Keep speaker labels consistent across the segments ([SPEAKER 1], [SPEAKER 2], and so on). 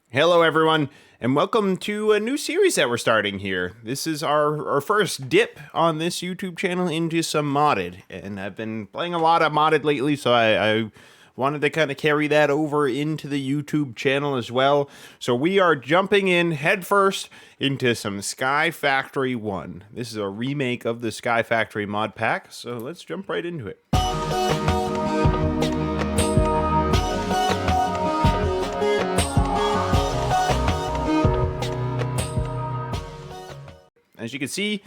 [SPEAKER 1] Hello, everyone, and welcome to a new series that we're starting here. This is our first dip on this YouTube channel into some modded, and I've been playing a lot of modded lately, so I wanted to kind of carry that over into the YouTube channel as well. So we are jumping in headfirst into some Sky Factory 1. This is a remake of the Sky Factory mod pack, so let's jump right into it. As you can see,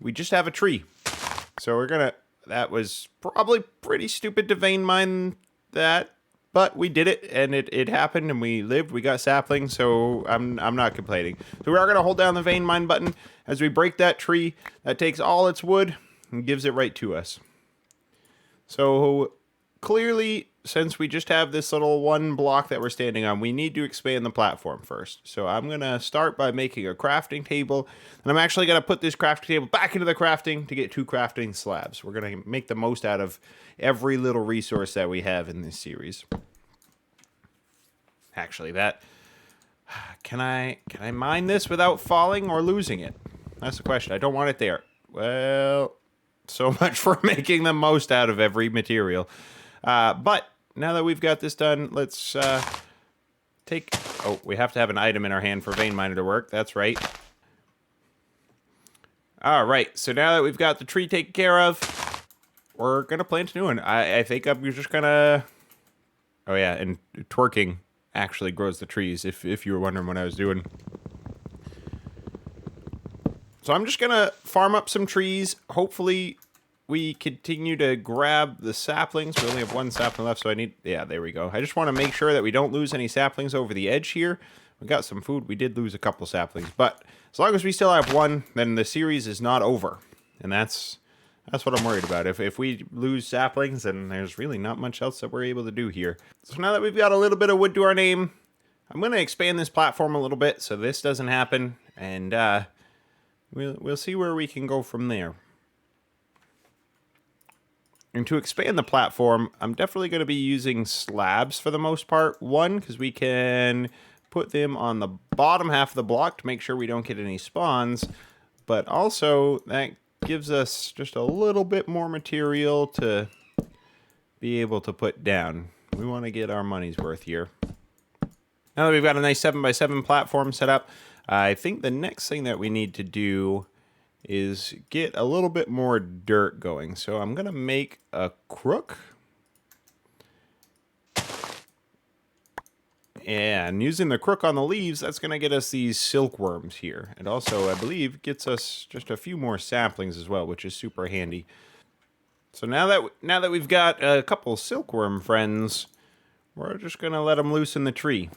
[SPEAKER 1] we just have a tree. So we're gonna, that was probably pretty stupid to vein mine that, but we did it and it happened and we lived, we got saplings, so I'm not complaining. So we are gonna hold down the vein mine button as we break that tree. That takes all its wood and gives it right to us. So clearly, since we just have this little one block that we're standing on, we need to expand the platform first. So I'm going to start by making a crafting table. And I'm actually going to put this crafting table back into the crafting to get 2 crafting slabs. We're going to make the most out of every little resource that we have in this series. Actually, that... Can I mine this without falling or losing it? That's the question. I don't want it there. Well, so much for making the most out of every material. But now that we've got this done, let's take... Oh, we have to have an item in our hand for vein miner to work. That's right. All right, so now that we've got the tree taken care of, we're going to plant a new one. I think I'm just going to... Oh, yeah, and twerking actually grows the trees, if you were wondering what I was doing. So I'm just going to farm up some trees. Hopefully we continue to grab the saplings. We only have 1 sapling left, so I need... Yeah, there we go. I just want to make sure that we don't lose any saplings over the edge here. We got some food. We did lose a couple saplings, but as long as we still have 1, then the series is not over. And that's what I'm worried about. If we lose saplings, then there's really not much else that we're able to do here. So now that we've got a little bit of wood to our name, I'm going to expand this platform a little bit so this doesn't happen, and we'll see where we can go from there. And to expand the platform, I'm definitely going to be using slabs for the most part. 1, because we can put them on the bottom half of the block to make sure we don't get any spawns. But also, that gives us just a little bit more material to be able to put down. We want to get our money's worth here. Now that we've got a nice 7x7 platform set up, I think the next thing that we need to do is get a little bit more dirt going. So I'm going to make a crook. And using the crook on the leaves, that's going to get us these silkworms here. And also, I believe, gets us just a few more saplings as well, which is super handy. So now that we've got a couple silkworm friends, we're just going to let them loose in the tree.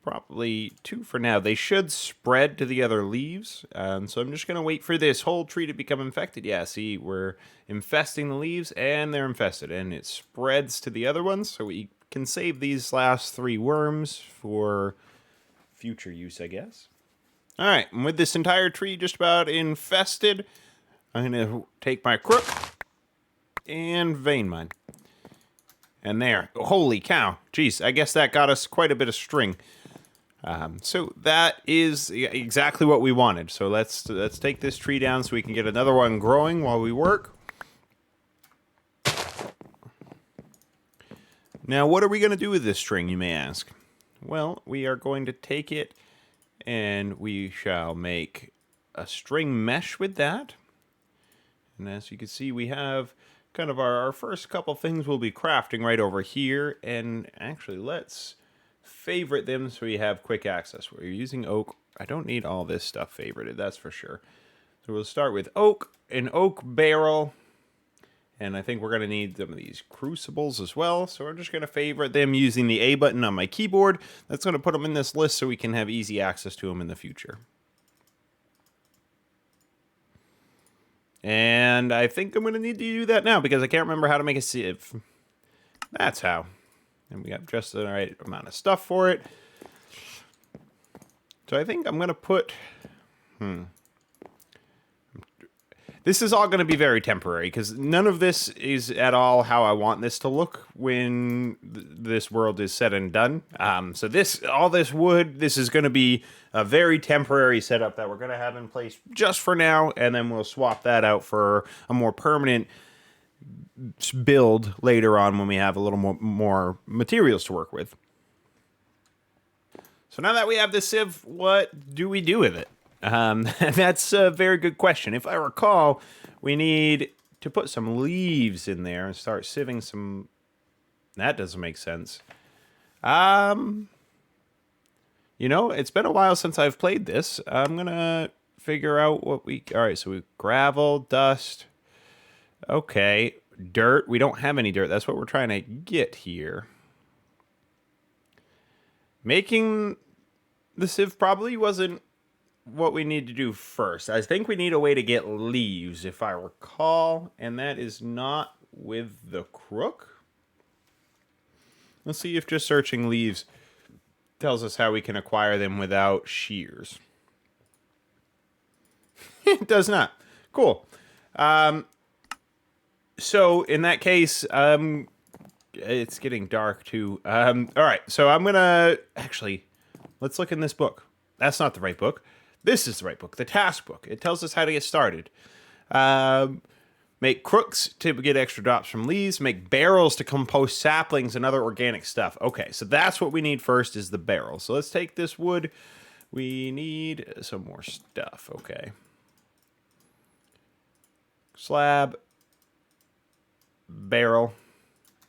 [SPEAKER 1] Probably 2 for now. They should spread to the other leaves. So I'm just going to wait for this whole tree to become infected. Yeah, see, we're infesting the leaves and they're infested. And it spreads to the other ones. So we can save these last 3 worms for future use, I guess. All right, and with this entire tree just about infested, I'm going to take my crook and vein mine. And there, holy cow. Jeez, I guess that got us quite a bit of string. So that is exactly what we wanted. So let's take this tree down so we can get another one growing while we work. Now, what are we going to do with this string, you may ask? Well, we are going to take it and we shall make a string mesh with that. And as you can see, we have kind of our first couple things we'll be crafting right over here. And actually, let's favorite them so we have quick access. We're using oak. I don't need all this stuff favorited, that's for sure. So we'll start with oak, an oak barrel. And I think we're going to need some of these crucibles as well. So we're just going to favorite them using the A button on my keyboard. That's going to put them in this list so we can have easy access to them in the future. And I think I'm going to need to do that now because I can't remember how to make a sieve. That's how. And we got just the right amount of stuff for it. So I think I'm going to put... This is all going to be very temporary because none of this is at all how I want this to look when this world is said and done. So all this wood, this is going to be a very temporary setup that we're going to have in place just for now, and then we'll swap that out for a more permanent build later on when we have a little more materials to work with. So now that we have the sieve, what do we do with it? That's a very good question. If I recall, we need to put some leaves in there and start sieving some... That doesn't make sense. You know, it's been a while since I've played this. I'm going to figure out what we... All right, so we gravel, dust. Okay, dirt. We don't have any dirt. That's what we're trying to get here. Making the sieve probably wasn't what we need to do first. I think we need a way to get leaves, if I recall, and that is not with the crook. Let's see if just searching leaves tells us how we can acquire them without shears. It does not. Cool. So in that case, it's getting dark too. All right, so I'm gonna actually let's look in this book. That's not the right book. This is the right book, the task book. It tells us how to get started. Make crooks to get extra drops from leaves. Make barrels to compost saplings and other organic stuff. Okay, so that's what we need first is the barrel. So let's take this wood. We need some more stuff. Okay. Slab. Barrel.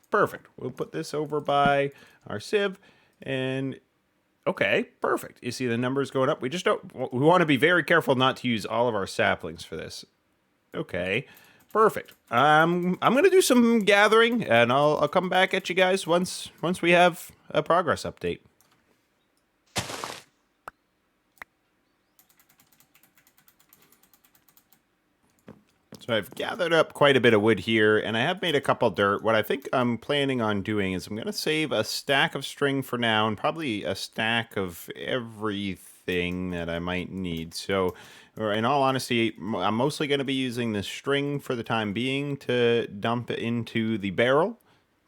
[SPEAKER 1] Perfect. We'll put this over by our sieve and... Okay, perfect. You see the numbers going up. We want to be very careful not to use all of our saplings for this. Okay, perfect. I'm going to do some gathering, and I'll come back at you guys once we have a progress update. So I've gathered up quite a bit of wood here, and I have made a couple dirt. What I think I'm planning on doing is I'm going to save a stack of string for now, and probably a stack of everything that I might need. So, in all honesty, I'm mostly going to be using the string for the time being to dump into the barrel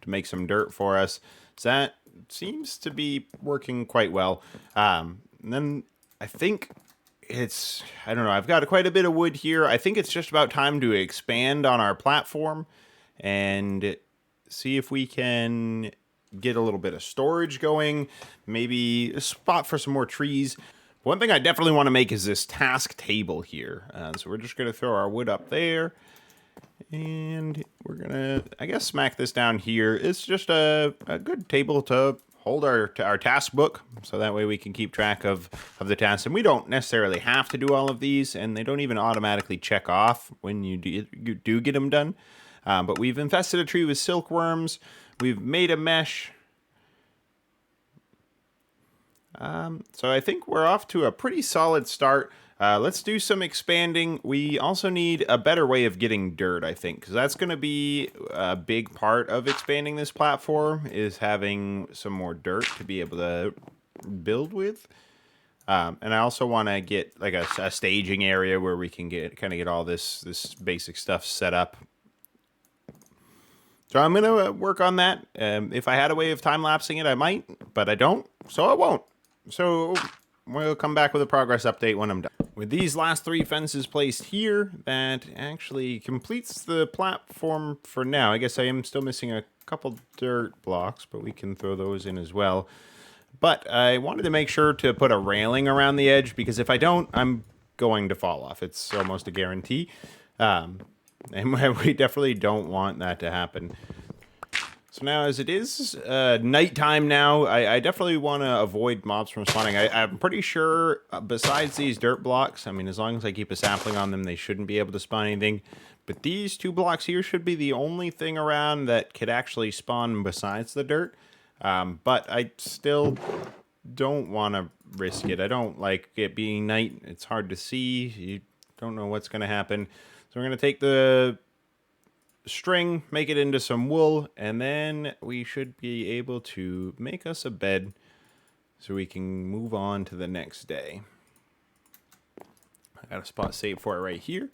[SPEAKER 1] to make some dirt for us. So that seems to be working quite well. And then I think... I don't know, I've got quite a bit of wood here. I think it's just about time to expand on our platform and see if we can get a little bit of storage going, maybe a spot for some more trees. One thing I definitely want to make is this task table here. So we're just going to throw our wood up there, and we're going to, I guess, smack this down here. It's just a good table to hold our task book, so that way we can keep track of the tasks. And we don't necessarily have to do all of these, and they don't even automatically check off when you do get them done. But we've infested a tree with silkworms. We've made a mesh. So I think we're off to a pretty solid start. Let's do some expanding. We also need a better way of getting dirt, I think, because that's going to be a big part of expanding this platform, is having some more dirt to be able to build with. And I also want to get like a staging area where we can get all this basic stuff set up. So I'm going to work on that. If I had a way of time-lapsing it, I might, but I don't, so I won't. So we'll come back with a progress update when I'm done. With these last 3 fences placed here, that actually completes the platform for now. I guess I am still missing a couple dirt blocks, but we can throw those in as well. But I wanted to make sure to put a railing around the edge, because if I don't, I'm going to fall off. It's almost a guarantee. And we definitely don't want that to happen. So now, as it is nighttime now, I definitely want to avoid mobs from spawning. I'm pretty sure, besides these dirt blocks, I mean, as long as I keep a sapling on them, they shouldn't be able to spawn anything. But these 2 blocks here should be the only thing around that could actually spawn besides the dirt. But I still don't want to risk it. I don't like it being night. It's hard to see. You don't know what's going to happen. So we're going to take the string, make it into some wool, and then we should be able to make us a bed so we can move on to the next day. I got a spot saved for it right here.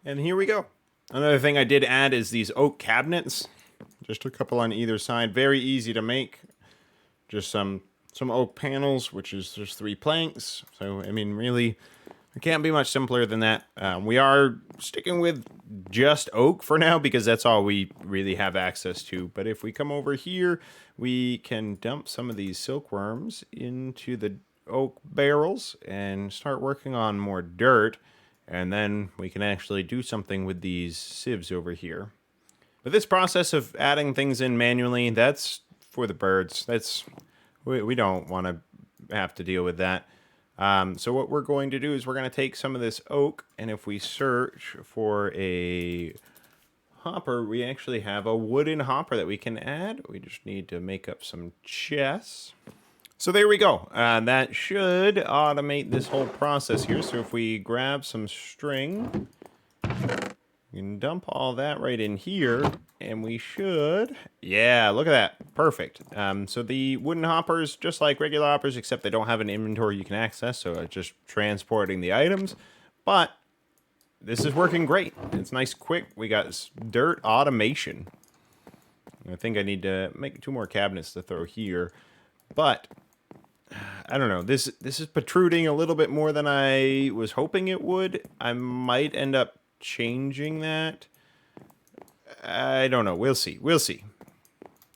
[SPEAKER 1] And here we go. Another thing I did add is these oak cabinets. Just a couple on either side. Very easy to make. Just some oak panels, which is just 3 planks. So, I mean, really, it can't be much simpler than that. We are sticking with just oak for now because that's all we really have access to. But if we come over here, we can dump some of these silkworms into the oak barrels and start working on more dirt. And then we can actually do something with these sieves over here. But this process of adding things in manually, that's for the birds. We don't want to have to deal with that. So what we're going to do is we're going to take some of this oak, and if we search for a hopper, we actually have a wooden hopper that we can add. We just need to make up some chests. So there we go. That should automate this whole process here. So if we grab some string, we can dump all that right in here, and we should... Yeah, look at that. Perfect. So the wooden hoppers, just like regular hoppers, except they don't have an inventory you can access, so it's just transporting the items. But this is working great. It's nice, quick. We got this dirt automation. I think I need to make 2 more cabinets to throw here, but... I don't know. This is protruding a little bit more than I was hoping it would. I might end up changing that. I don't know. We'll see. We'll see.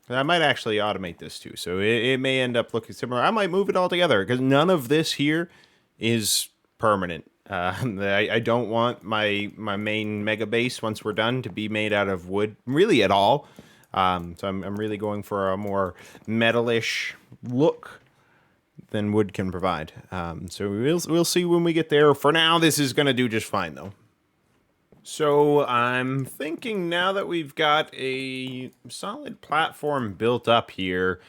[SPEAKER 1] I might actually automate this too, so it may end up looking similar. I might move it all together because none of this here is permanent. I don't want my main mega base once we're done to be made out of wood, really at all. So I'm really going for a more metalish look than wood can provide. So we'll see when we get there. For now, this is going to do just fine, though. So I'm thinking now that we've got a solid platform built up here,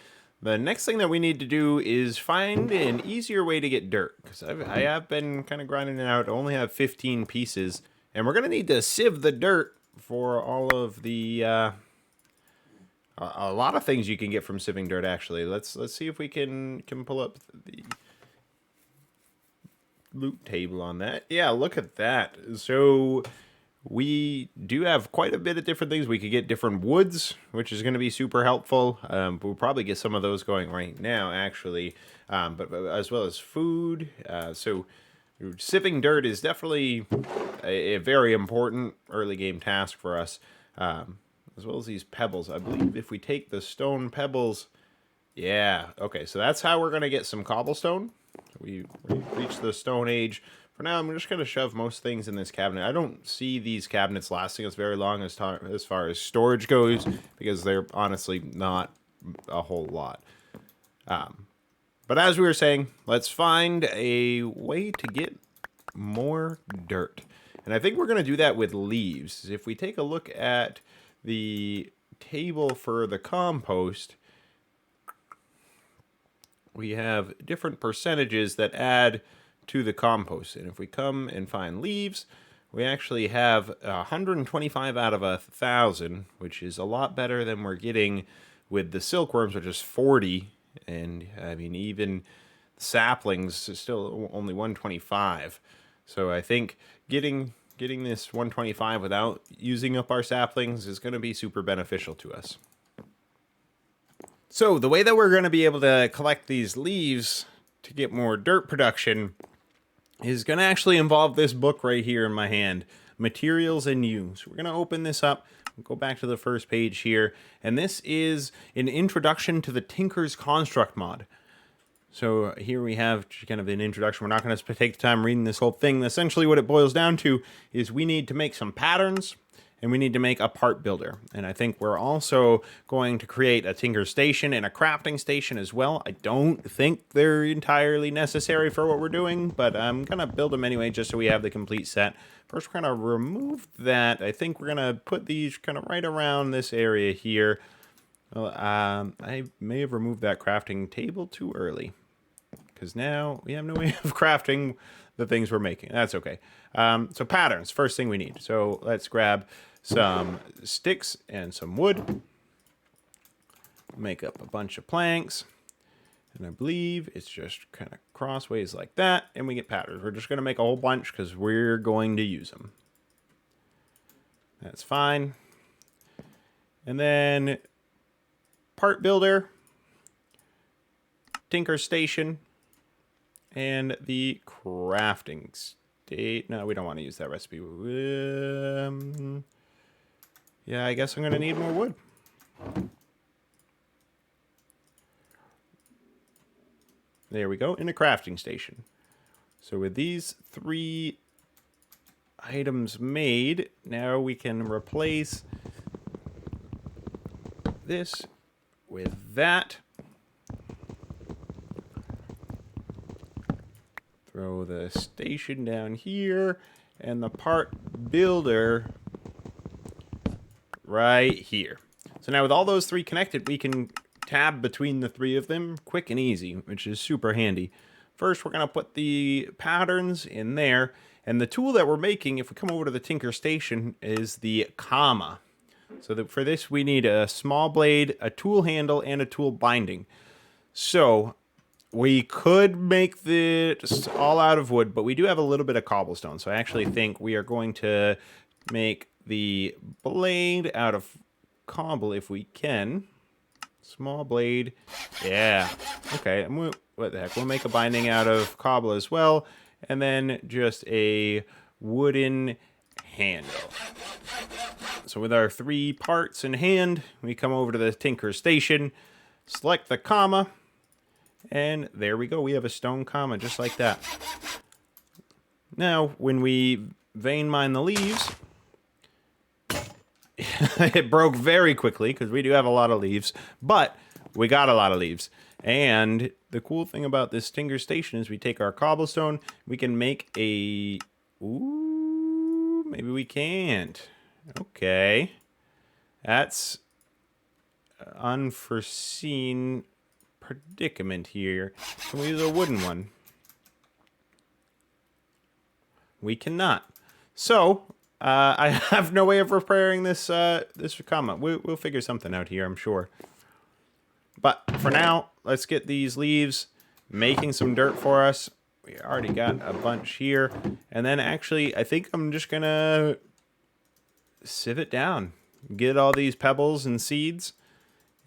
[SPEAKER 1] the next thing that we need to do is find an easier way to get dirt. Because I have been kind of grinding it out. I only have 15 pieces. And we're going to need to sieve the dirt for all of the... a lot of things you can get from sieving dirt, actually. Let's see if we can pull up the loot table on that. Yeah, look at that. So we do have quite a bit of different things. We could get different woods, which is going to be super helpful. We'll probably get some of those going right now, actually. But as well as food. So sieving dirt is definitely a very important early game task for us. As well as these pebbles. I believe if we take the stone pebbles... Yeah, okay, so that's how we're going to get some cobblestone. We reach the Stone Age. For now, I'm just going to shove most things in this cabinet. I don't see these cabinets lasting us very long as far as storage goes, because they're honestly not a whole lot. But as we were saying, let's find a way to get more dirt. And I think we're going to do that with leaves. If we take a look at the table for the compost, we have different percentages that add to the compost. And if we come and find leaves, we actually have 125 out of 1,000, which is a lot better than we're getting with the silkworms, which is 40. And I mean, even saplings is still only 125. So I think getting this 125 without using up our saplings is going to be super beneficial to us. So the way that we're going to be able to collect these leaves to get more dirt production is going to actually involve this book right here in my hand, Materials and Use. We're going to open this up, go back to the first page here, and this is an introduction to the Tinker's Construct mod. So here we have kind of an introduction. We're not going to take the time reading this whole thing. Essentially what it boils down to is we need to make some patterns and we need to make a part builder. And I think we're also going to create a Tinker Station and a crafting station as well. I don't think they're entirely necessary for what we're doing, but I'm going to build them anyway just so we have the complete set. First, we're going to remove that. I think we're going to put these kind of right around this area here. Well, I may have removed that crafting table too early, because now we have no way of crafting the things we're making. That's okay. So patterns, first thing we need. So let's grab some sticks and some wood. Make up a bunch of planks. And I believe it's just kind of crossways like that. And we get patterns. We're just going to make a whole bunch because we're going to use them. That's fine. And then part builder, tinker station, and the crafting state. No, we don't want to use that recipe. Yeah, I guess I'm going to need more wood. There we go, in a crafting station. So with these 3 items made, now we can replace this with that. Throw the station down here and the part builder right here. So now with all those 3 connected, we can tab between the 3 of them quick and easy, which is super handy. First, we're going to put the patterns in there. And the tool that we're making, if we come over to the Tinker Station, is the comma. So for this, we need a small blade, a tool handle, and a tool binding. So we could make this all out of wood, but we do have a little bit of cobblestone. So I actually think we are going to make the blade out of cobble if we can. Small blade. Yeah. Okay. What the heck? We'll make a binding out of cobble as well. And then just a wooden handle. So with our 3 parts in hand, we come over to the Tinker Station, select the comma, and there we go. We have a stone comma just like that. Now, when we vein mine the leaves, it broke very quickly because we do have a lot of leaves, but we got a lot of leaves. And the cool thing about this Tinker Station is we take our cobblestone, we can make a... Ooh, maybe we can't. Okay. That's unforeseen predicament here. Can we use a wooden one? We cannot. So, I have no way of repairing this comma. We'll figure something out here, I'm sure. But for now, let's get these leaves making some dirt for us. We already got a bunch here. And then actually, I think I'm just going to sieve it down. Get all these pebbles and seeds.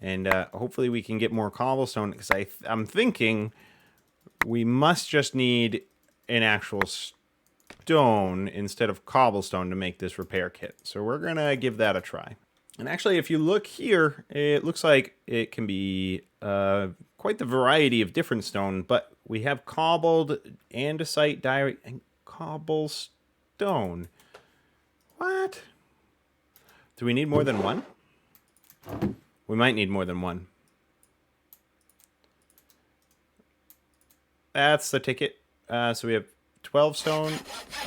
[SPEAKER 1] And hopefully we can get more cobblestone. Because I'm thinking we must just need an actual stone instead of cobblestone to make this repair kit. So we're going to give that a try. And actually, if you look here, it looks like it can be quite the variety of different stone, but we have cobbled, andesite, diorite, and cobblestone. What? Do we need more than one? We might need more than one. That's the ticket. So we have 12 stone.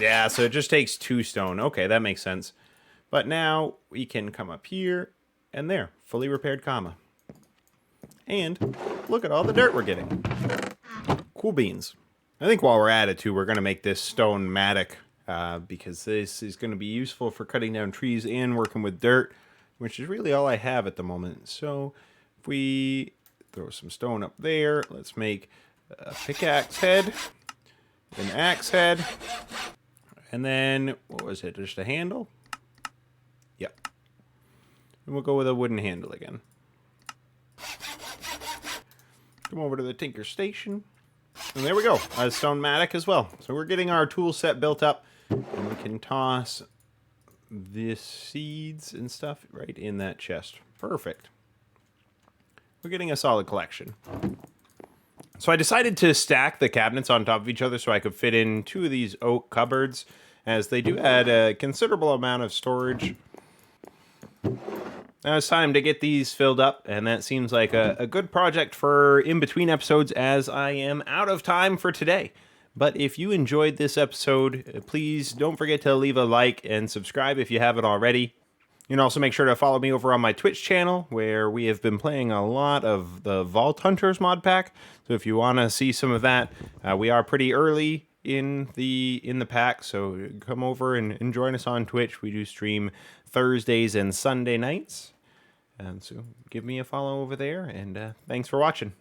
[SPEAKER 1] Yeah, so it just takes 2 stone. Okay, that makes sense. But now we can come up here and there, fully repaired comma. And look at all the dirt we're getting. Cool beans. I think while we're at it too, we're going to make this stone mattock because this is going to be useful for cutting down trees and working with dirt, which is really all I have at the moment. So if we throw some stone up there, let's make a pickaxe head, an axe head, and then, what was it, just a handle? Yep. And we'll go with a wooden handle again. Come over to the Tinker Station. And there we go. A stone mattock as well. So we're getting our tool set built up. And we can toss the seeds and stuff right in that chest. Perfect. We're getting a solid collection. So I decided to stack the cabinets on top of each other so I could fit in 2 of these oak cupboards, as they do add a considerable amount of storage. Now it's time to get these filled up, and that seems like a good project for in-between episodes, as I am out of time for today. But if you enjoyed this episode, please don't forget to leave a like and subscribe if you haven't already. You can also make sure to follow me over on my Twitch channel, where we have been playing a lot of the Vault Hunters mod pack. So if you want to see some of that, we are pretty early in the pack, so come over and join us on Twitch. We do stream Thursdays and Sunday nights, and so give me a follow over there, and thanks for watching.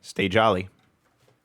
[SPEAKER 1] Stay jolly.